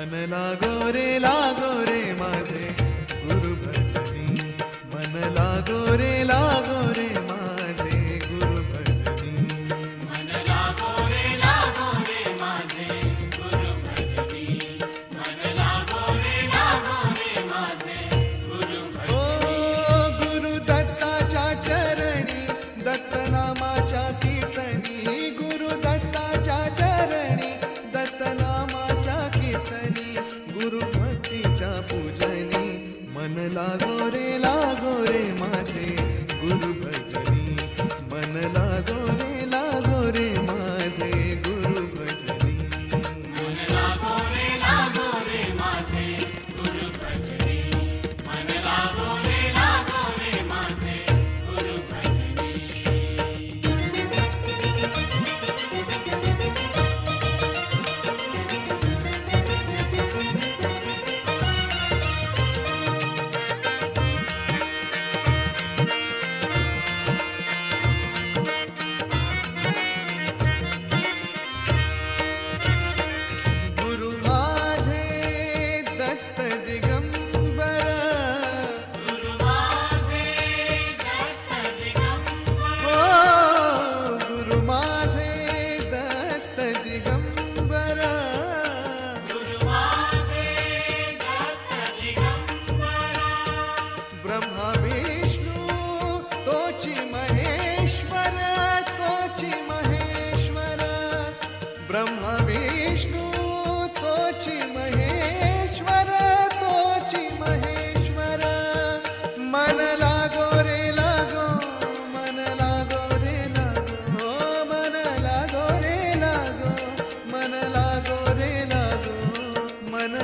लागो रे माझे गुरु भजनी, मन लागो रे माझे गुरु भजनी, मन लागो रे माझे गुरु भजनी, मन लागो रे माझे गुरु भजनी. ओ गुरु दत्ताच्या चरणी दत्त नामाच्या कीर्तनी, गुरु दत्ताच्या चरणी दत्त नामाच्या कीर्तनी, गुरु भक्तीच्या पूजनी, मन लागो रे माझे गुरु भजनी, मन लागो रे माझे गुरु भजनी, मन लागो रे माझे गुरु भजनी, मन लागो रे माझे गुरु भजनी. गुरु माझे दत्त दिगंबर, गुरु माझे दत्त दिगंबर, ओ गुरु माझे दत्त दिगंबर, गुरु माझे दत्त दिगंबर. ब्रह्मा विष्णू तोची महेश्वर, तोची महेश्वर, ब्रह्मा विष्णू तोची महेश्वर, तोची महेश्वर, मन लागो रे मन लागो रे मन लागो रे मन लागो रे मन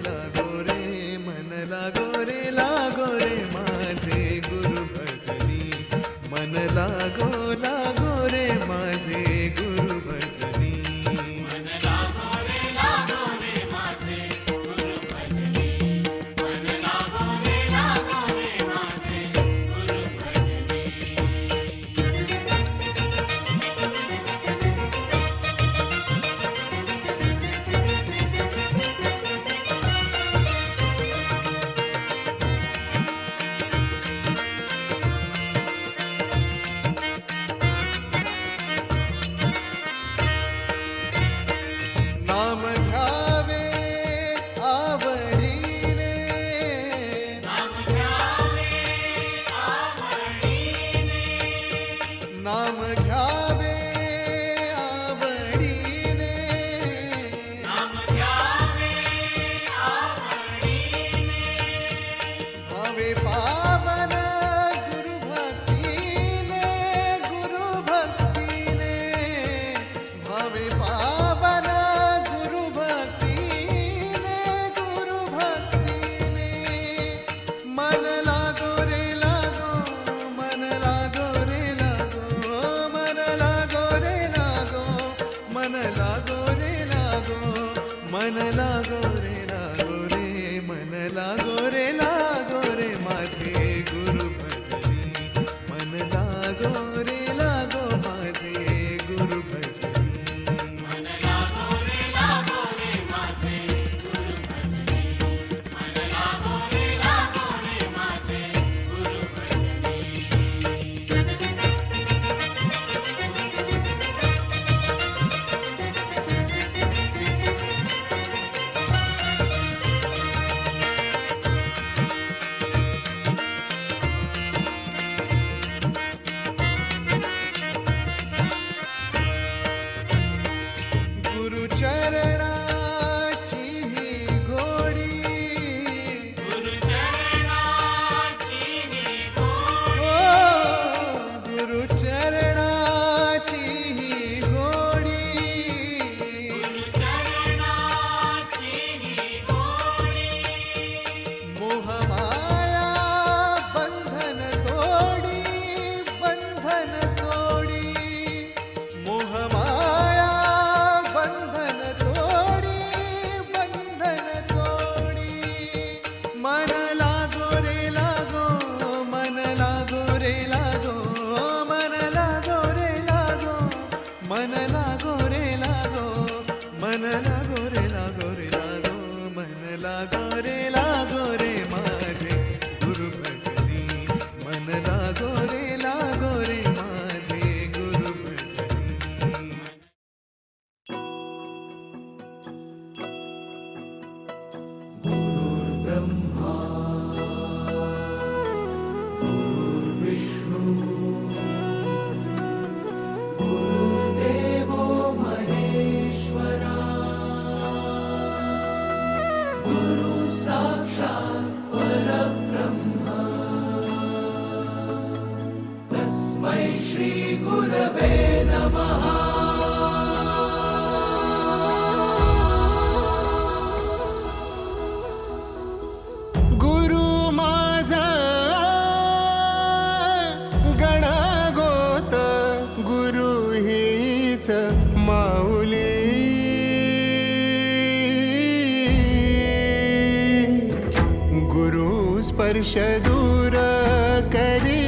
लागो रे मन लागो रे माझे गुरु भजनी, मन लागो रे माझे गुरु भजनी, मन लागो रे माझे गुरु भजनी, मन लागो रे माझे गुरु भजनी. नाम घ्यावे आवडीने, नाम घ्यावे आवडीने, नाम घ्यावे आवडीने, नाम घ्यावे आवडीने. भावे पावन गुरु भक्तीने, गुरु भक्तीने, भावे पावन गुरु भक्तीने, गुरु भक्तीने, मन लागो रे मन लागो रे मन लागो रे मन लागो रे मन लागो रे मन लागो रे माझे गुरु भजनी, मन लागो रे माझे गुरु भजनी, मन लागो रे माझे गुरु भजनी, मन लागो रे माझे गुरु भजनी. गुरुर्ब्रह्मा गुरुर्विष्णू गुरुर्देवो महेश्वरा गुरु साक्षात् परब्रह्म तस्मै श्री गुरवे नमः गुरु माझा गणगोत गुरु हीच माऊली गुरु स्पर्श दूर करी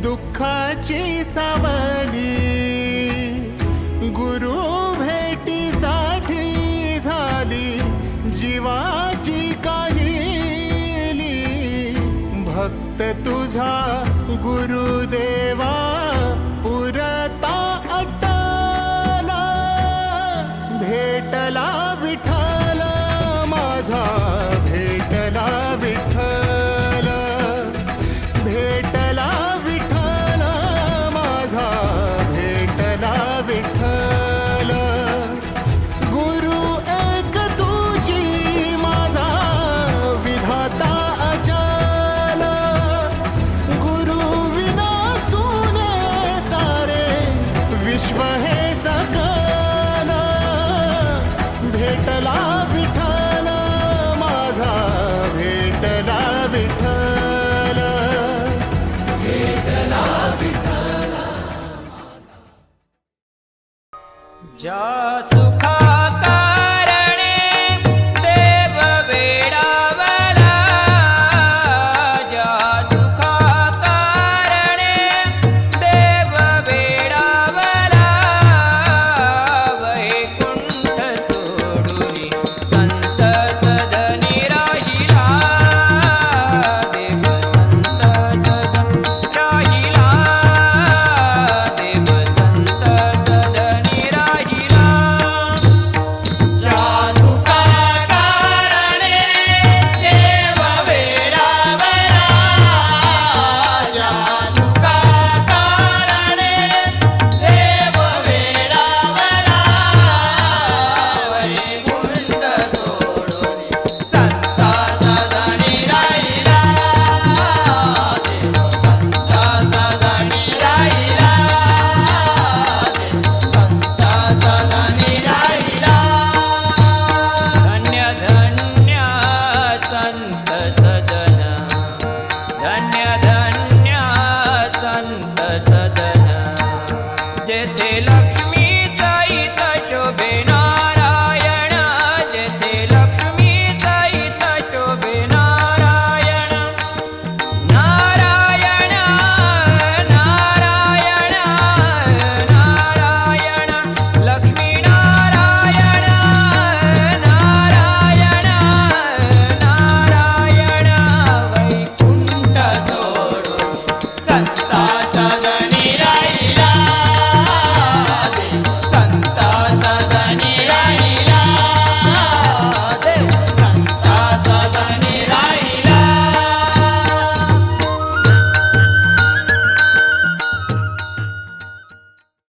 दुःखाची सावली गुरु भेटीसाठी झाली जीवाची काहिली भक्त तुझा गुरुदेवा पुरता अटला भेटला विठ्ठल माझा भेटला विठ्ठल भेटला विठ्ठल माझा भेटला विठ्ठल गुरु एक तुझी माझा विधाता अचल गुरु विना सुने सारे विश्व हे सकल भेटला विठ्ठल माझा भेटला विठ्ठल भेटला विठ्ठल ज्या सुख